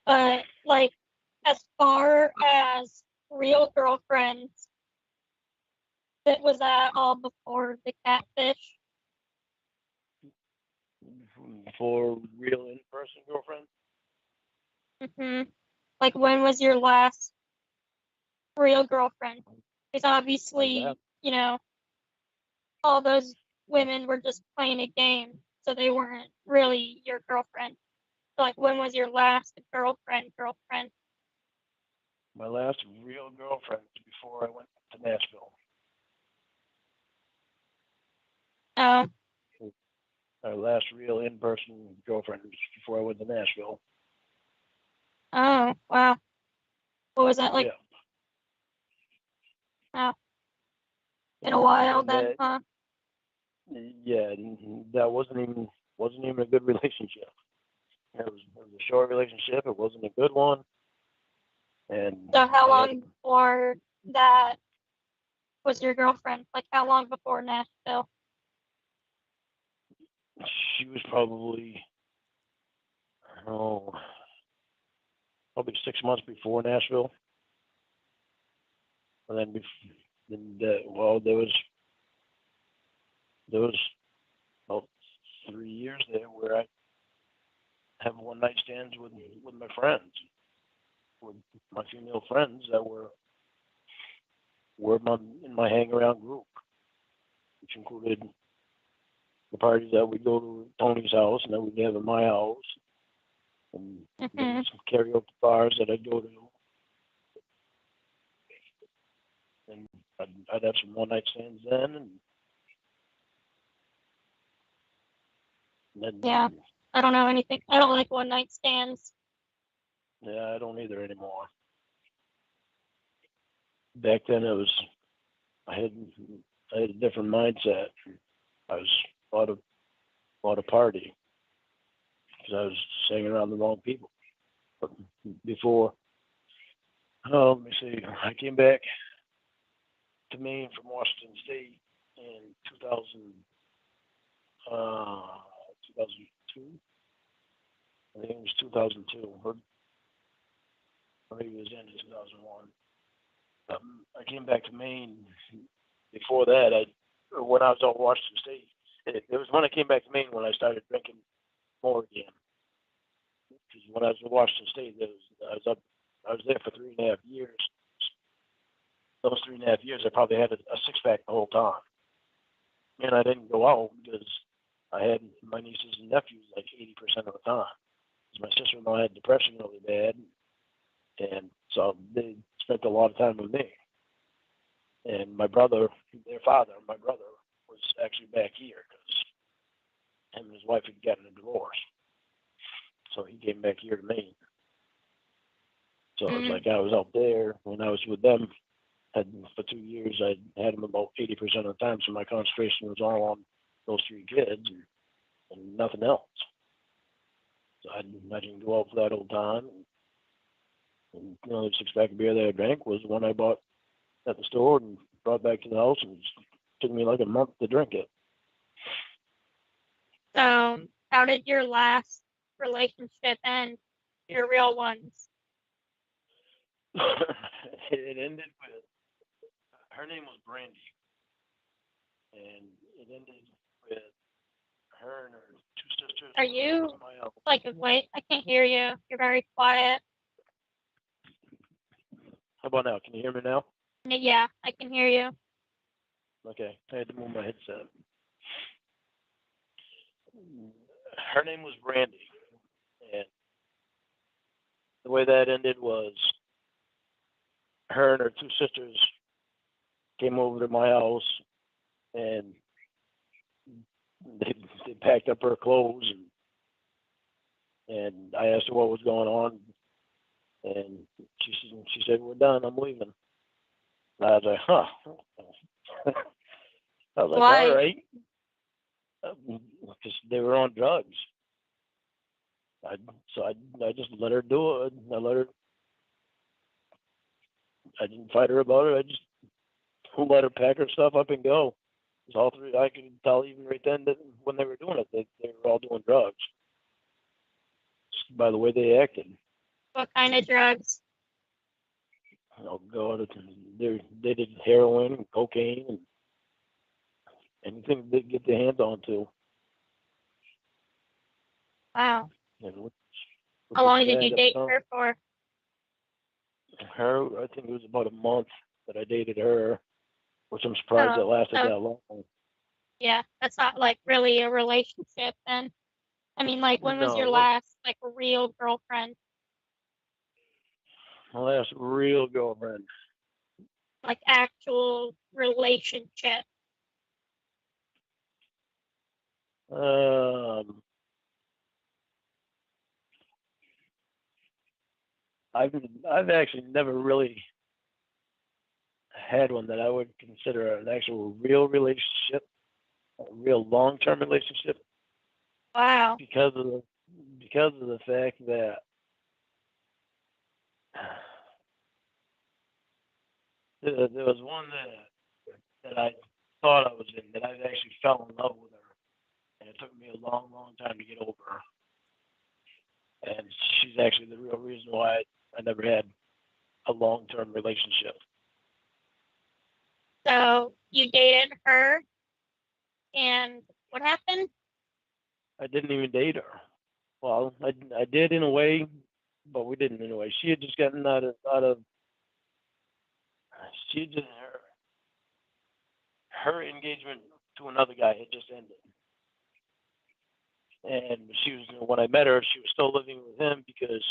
But like, as far as real girlfriends, was that all before the catfish? For real in-person girlfriend. Like, when was your last real girlfriend? Because My last, obviously, all those women were just playing a game, so they weren't really your girlfriend. So, like, when was your last girlfriend? my last real girlfriend was before I went to Nashville. Oh, My last real in-person girlfriend was before I went to Nashville. oh, wow. What was that like? Yeah, Oh, in a while and then, that, huh? yeah, that wasn't even a good relationship. It was a short relationship. It wasn't a good one, and So, how I had long before that was your girlfriend? Like, how long before Nashville? she was oh probably 6 months before Nashville, and well there was about 3 years there where I have one night stands with my friends, with my female friends that were in my hang around group, which included the parties that we go to Tony's house and then we'd have at my house, and there Hmm. was some karaoke bars that I'd go to, and I'd have some one night stands then, and Yeah. then I don't know anything. I don't like one night stands. yeah, I don't either anymore. Back then, I had I had a different mindset. I was bought a party because I was hanging around the wrong people. But before, let me see, I came back to Maine from Washington State in 2002. I think it was 2002, or maybe it was end of 2001. I came back to Maine. Before that, when I was at Washington State, it was when I came back to Maine when I started drinking more again. Because when I was in Washington State, I was there for 3.5 years. Those 3.5 years, I probably had a six pack the whole time, and I didn't go out because I had my nieces and nephews like 80% of the time. My sister-in-law had depression really bad, and so they spent a lot of time with me. And my brother, their father, my brother, was actually back here because him and his wife had gotten a divorce. So he came back here to Maine. So it was Mm, like I was out there when I was with them. Had for 2 years, I had them about 80% of the time. So my concentration was all on those three kids and nothing else. So I didn't go out for that whole time. And the six pack of beer that I drank was one I bought at the store and brought back to the house, and it took me like a month to drink it. so, how did your last relationship end? Your real ones? It ended with her name was Brandy, and it ended with her and her two sisters Are moving over you to my house. like, wait, I can't hear you. You're very quiet. How about now? Can you hear me now? Yeah, I can hear you. Okay, I had to move my headset. Her name was Brandy, and the way that ended was her and her two sisters came over to my house, and they packed up her clothes, and I asked her what was going on, and she said we're done. I'm leaving. And I was like, huh. I was like, all Why? right, because they were on drugs. I, so I just let her do it. I didn't fight her about it. I just let her pack her stuff up and go. Because all three, I could tell even right then that when they were doing it, they were all doing drugs by the way they acted. What kind of drugs? Oh God, they did heroin and cocaine and anything they could get their hands on to. Wow. And which How was long did sad you up date front. her for? Her, I think it was about a month that I dated her, which I'm surprised Oh, it lasted so that long. yeah, that's not like really a relationship then. I mean, like, when was No, your it wasn't last like real girlfriend? my last real girlfriend. Like actual relationship? Um, I've I've actually never really had one that I would consider an actual real relationship, a real long-term relationship, Wow. because of the fact that there was one that I thought I was in that I actually fell in love with her, and it took me a long, long time to get over her. And she's actually the real reason why I never had a long-term relationship. So you dated her, and what happened? I didn't even date her. Well, I did in a way, but we didn't in a way. She had just gotten out of she just her engagement to another guy had just ended, and she was when I met her, she was still living with him because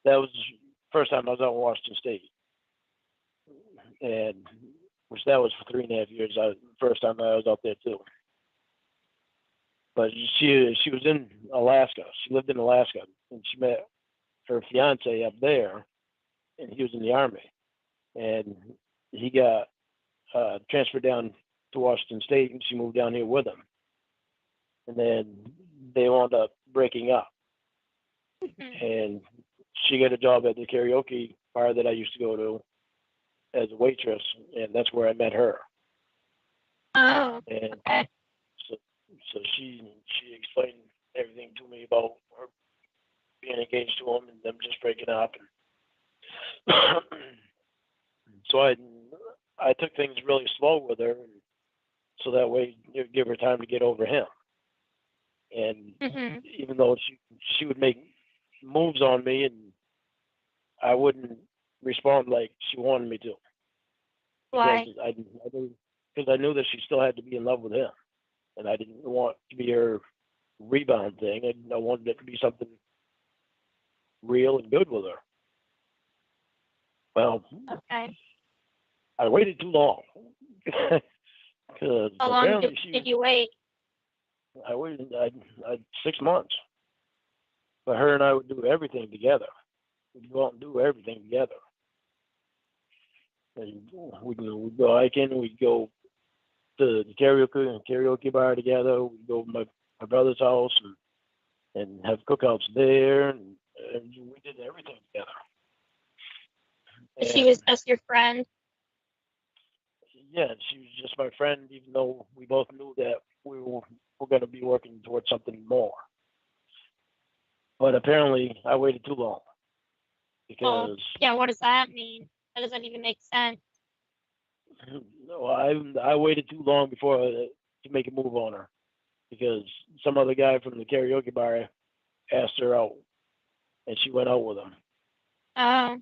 that was the first time I was out in Washington State, and which that was for 3.5 years. First time I was out there too. But she was in Alaska. She lived in Alaska, and she met her fiance up there, and he was in the army, and he got transferred down to Washington State, and she moved down here with him, and then they wound up breaking up, Mhm. and she got a job at the karaoke bar that I used to go to as a waitress, and that's where I met her. Oh, And okay. so she explained everything to me about her being engaged to him and them just breaking up. And so I took things really slow with her, and so that way it would give her time to get over him. And Hmm. even though she would make moves on me, and I wouldn't respond like she wanted me to, because Why? I knew that she still had to be in love with him, and I didn't want to be her rebound thing. I wanted it to be something real and good with her. Well, Okay. I waited too long because How long apparently did you wait? I waited 6 months, but her and I would do everything together. We'd go out and do everything together. And we'd go hiking. We'd go to the karaoke bar together. We'd go to my brother's house and have cookouts there, and we did everything together. She And was just your friend. yeah, she was just my friend, even though we both knew that were going to be working towards something more. But apparently, I waited too long Oh, because yeah. What does that mean? That doesn't even make sense. no, I waited too long before to make a move on her because some other guy from the karaoke bar asked her out, and she went out with him, Oh,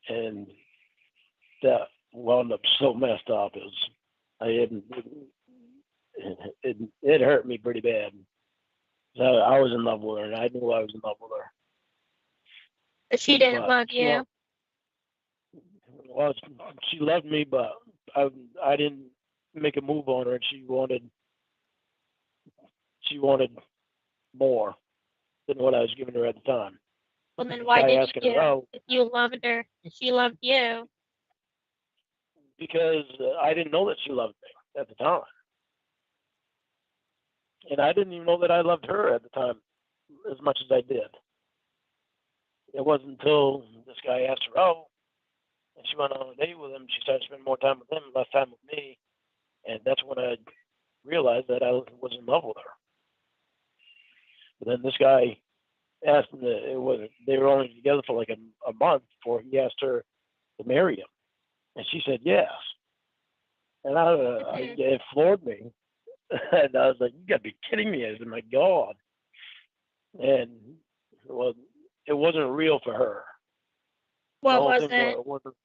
and that wound up so messed up. I hadn't, it hurt me pretty bad. I was in love with her, and I knew I was in love with her. but she didn't But love you. well, she loved me, but I didn't make a move on her, and she wanted more than what I was giving her at the time. Well, then This why guy didn't asking her you? out If you loved her and she loved you. because I didn't know that she loved me at the time, and I didn't even know that I loved her at the time as much as I did. It wasn't until this guy asked her out, and she went on a date with him. She started spending more time with him, less time with me, and that's when I realized that I was in love with her. But then this guy asked him to, it was they were only together for like a month before he asked her to marry him, and she said yes. And it floored me, and I was like, "You gotta be kidding me!" I said, "My God!" And well, it wasn't real for her. The What whole was thing it? wasn't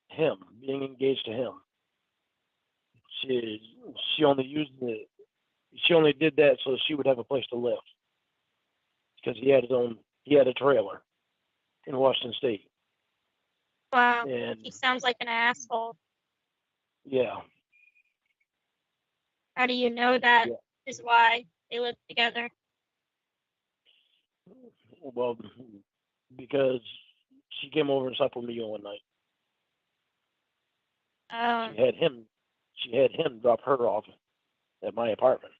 him being engaged to him. She she only used it. She only did that so she would have a place to live because he had a trailer in Washington State, Wow, and he sounds like an asshole. yeah, How do you know that yeah. is why they live together? Well, because she came over and slept with me one night. She Um, had him. She had him drop her off at my apartment,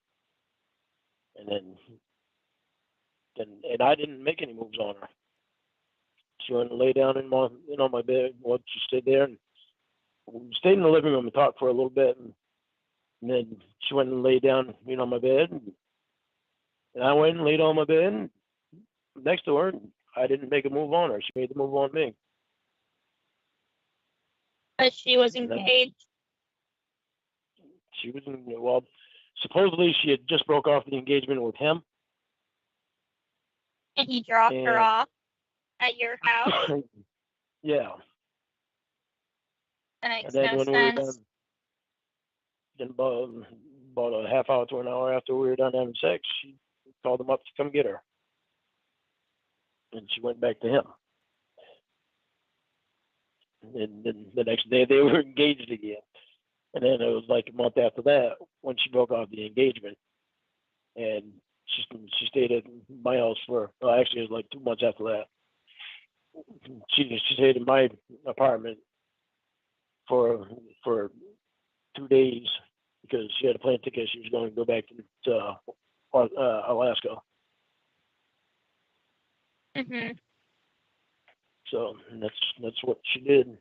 and and I didn't make any moves on her. She went and lay down on my bed. Well, she stayed there and we stayed in the living room and talked for a little bit, and then she went and lay down, on my bed, and I went and laid on my bed next to her. And I didn't make a move on her. She made the move on me. but she was And then engaged she was well. Supposedly, she had just broke off the engagement with him, and he dropped her and off at your house. yeah. That And makes then no when we were done, sense. then about a half hour to an hour after we were done having sex, she called him up to come get her, and she went back to him. And then the next day they were engaged again. And then it was like a month after that when she broke off the engagement, and she stayed at my house for actually it was like 2 months after that. She stayed in my apartment for 2 days because she had a plane ticket. She was going to go back to Alaska. Hmm. So that's what she did.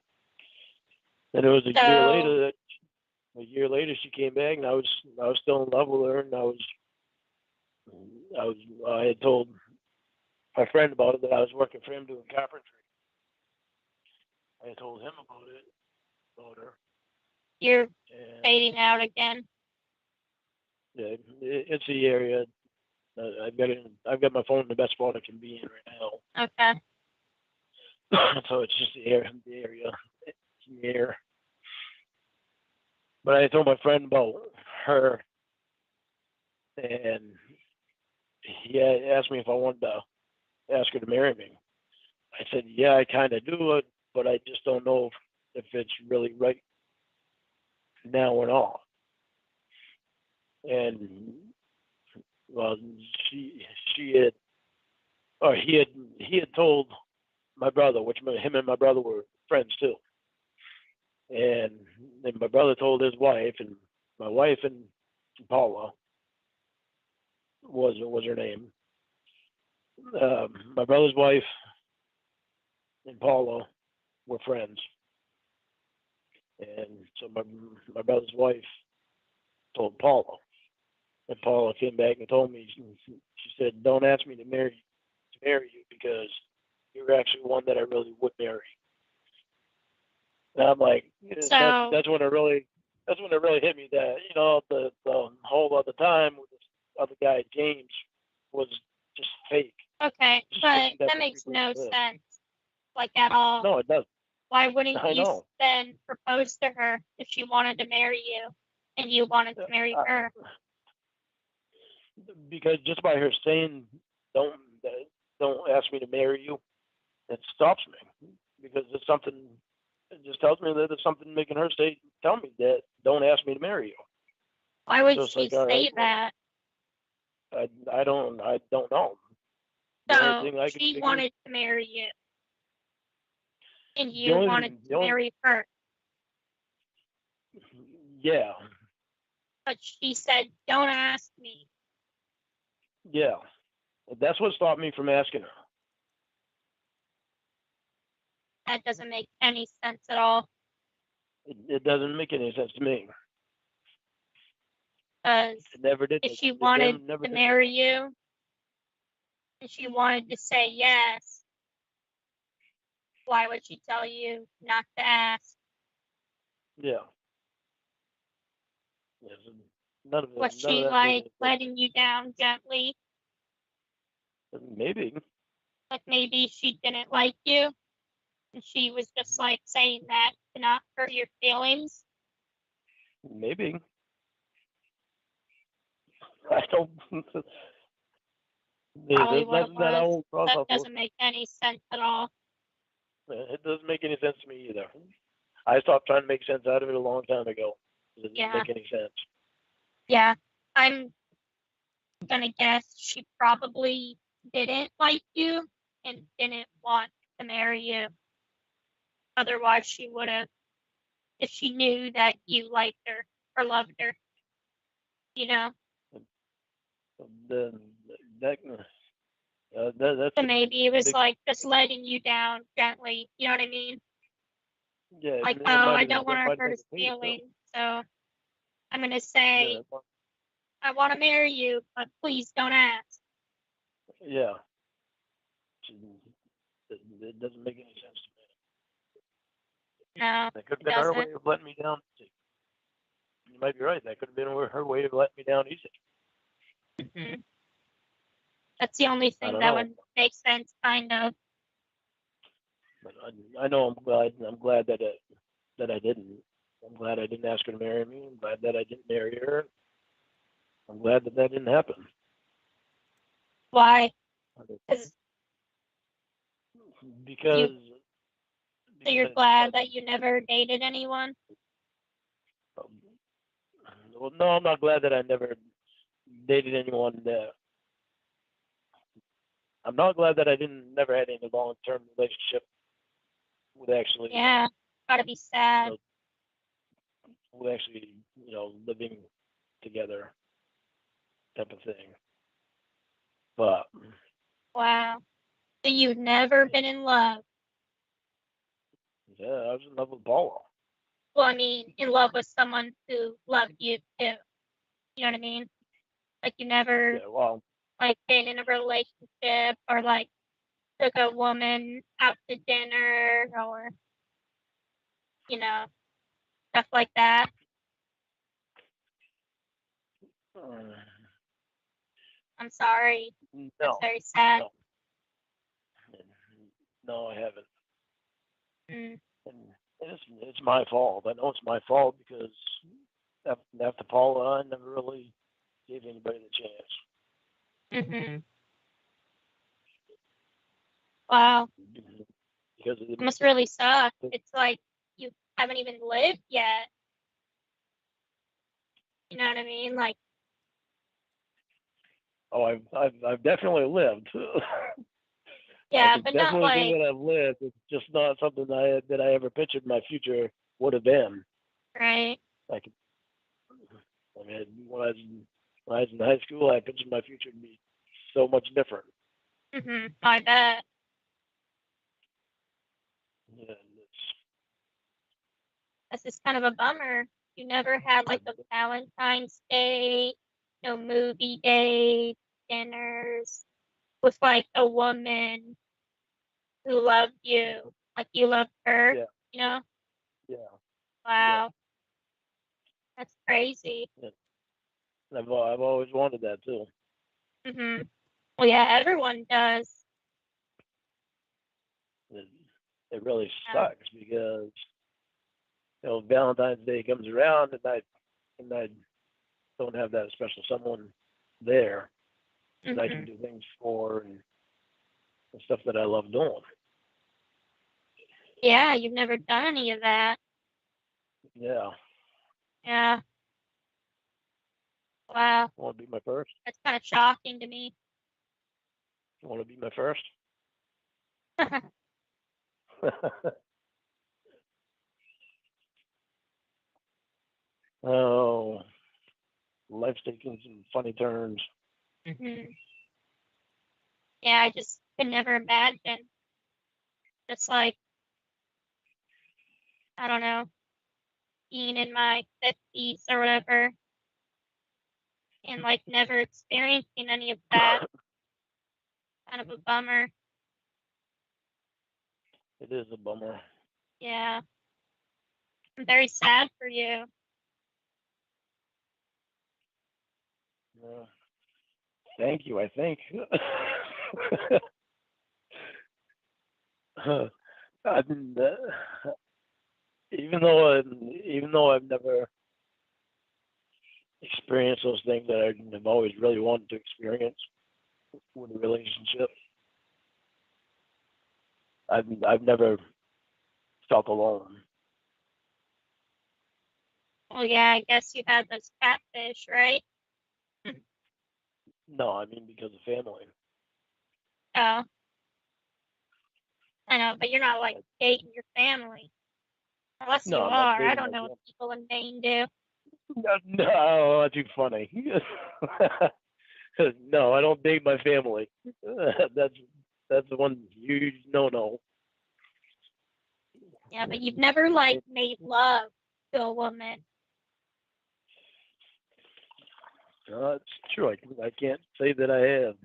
And it was a year So later that she came back, and I was still in love with her, and I had told my friend about it that I was working for him doing carpentry. I had told him about her, you're and fading out again. yeah, it's the area. I've got my phone in the best spot it can be in right Okay. now. So it's just the area, it's the air. But I told my friend about her, and he asked me if I wanted to ask her to marry me. I said, yeah, I kind of do it, but I just don't know if it's really right now or not. And well, she had, or he had told my brother, which him and my brother were friends too. And then my brother told his wife, and my wife and Paula was her name. My brother's wife and Paula were friends, and so my brother's wife told Paula, and Paula came back and told me. She said, "Don't ask me to marry you because you're actually one that I really would marry." And I'm like, So that's when it really hit me that the whole other time with this other guy James was just fake. okay, Just but fake. That's that what makes people no live. sense, like at all. No, it doesn't. Why wouldn't I you know. then propose to her if she wanted to marry you and you wanted to marry her? Because just by her saying don't don't ask me to marry you, it stops me because it's something. It just tells me that there's something making her tell me that don't ask me to marry you. Why would So it's she like, all right, say well, that? I don't know. The only So thing I can she figure, wanted to marry you and the you wanted only, the to only, marry her, yeah, but she said, "Don't ask me." yeah. That's what stopped me from asking her. That doesn't make any sense at all. It doesn't make any sense to me. Because It never did. if she It wanted never to did make marry sense. you, and she wanted to say yes, why would she tell you not to ask? Yeah. Yes. None of Was it. None of she that made like any sense. letting you down gently? Maybe. Like maybe she didn't like you and she was just like saying that to not hurt your feelings? Maybe. I don't. Probably There's what it nothing that I was. won't cross That off the list. doesn't make any sense at all. It doesn't make any sense to me either. I stopped trying to make sense out of it a long time ago. It doesn't Yeah. make any sense. Yeah. I'm gonna guess she probably didn't like you and didn't want to marry you. Otherwise, she would have, if she knew that you liked her or loved her, you know? Then that's So a maybe it was big, like just letting you down gently. You know what I mean? yeah. Like, It oh, might I have been, don't want to might have hurt been his the case too. feelings. So I'm going to Yeah, say, I want to marry you, but please don't ask. yeah. It doesn't make any sense to me. No, That could have it been her way doesn't. of letting me down. You might be right. That could have been her way of letting me down easy. Mm-hmm. That's the only I thing don't that know. would make sense, kind of. But I know I'm glad that that I didn't. I'm glad I didn't ask her to marry me. I'm glad that I didn't marry her. I'm glad that that didn't happen. Why? Because So you're glad that you never dated anyone? well, no, I'm not glad that I never dated anyone. I'm not glad that I didn't never had any long-term relationship with actually, Yeah, gotta be sad. with actually, living together type of thing. But Wow. So you've never been in love? yeah, I was in love with Paula. Well, I mean, in love with someone who loved you too. You know what I mean? Like you never Yeah, well, like been in a relationship or like took a woman out to dinner or you know stuff like that. uh, I'm sorry. That's no, very sad. no, no, I haven't. Mm, And it's my fault. I know it's my fault because after Paula, I never really gave anybody the chance. hmm Wow, Because it must really suck. It's like you haven't even lived yet. You know what I mean? Like, oh, I've definitely lived. I yeah, can but not definitely say like that I've lived. It's just not something that I ever pictured my future would have been. right. I could, I mean, when I was in high school, I pictured my future to be so much different. I bet. Yeah, That's just kind of a bummer. You never had like a Valentine's Day, no movie dates, dinners with like a woman who loved you, like you loved her, yeah, you know? yeah, yeah. Wow, that's crazy. Yeah. I've always wanted that too. hmm Well, yeah, everyone does. It, it really Yeah. sucks because Valentine's Day comes around and I don't have that special someone there that I can hmm do things for and stuff that I love doing. Yeah, you've never done any of that. Yeah, Yeah. Wow, want to be my first. that's kind of shocking to me. Want to be my first. Oh, life's taking some funny turns. hmm Yeah, I just could never imagine. Just like, I don't know, being in my 50s or whatever and like never experiencing any of that. Kind of a bummer. It is a bummer. Yeah. I'm very sad for you. Yeah. Thank you, I think. I've been, even though I've never experienced those things that I've always really wanted to experience with a relationship, I've never felt alone. Well, yeah, I guess you had those catfish, right? No, I mean because of family. Oh, I know, but you're not like dating your family. Unless No, you I'm not are. I dating don't my know what family. people in Maine do. No, that's too funny. No, I don't date my family. That's the one huge no. Yeah, but you've never like made love to a woman. It's true. I can't say that I have.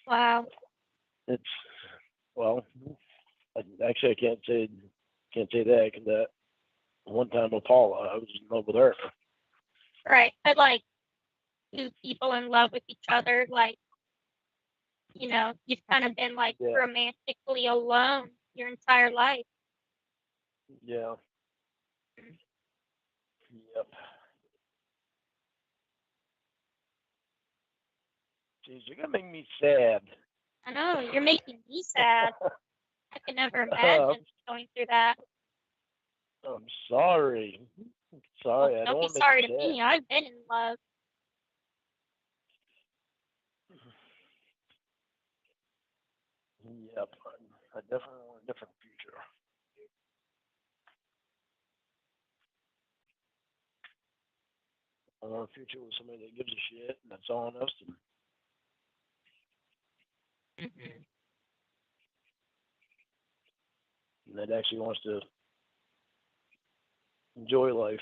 Wow. It's well, actually I can't say that because that one time with Paula, I was in love with her. Right. But like two people in love with each other, like, you've kind of been like Yeah, romantically alone your entire life. yeah, yep. Jeez, you're gonna make me sad. I know, you're making me sad. I could never I'm, imagine going through that. I'm sorry. Well, Sorry, I don't don't be want to make sorry to you sad. me. I've been in love. Yep, I definitely want a different future. I want a future with somebody that gives a shit and that's honest Hmm. and that actually wants to enjoy life.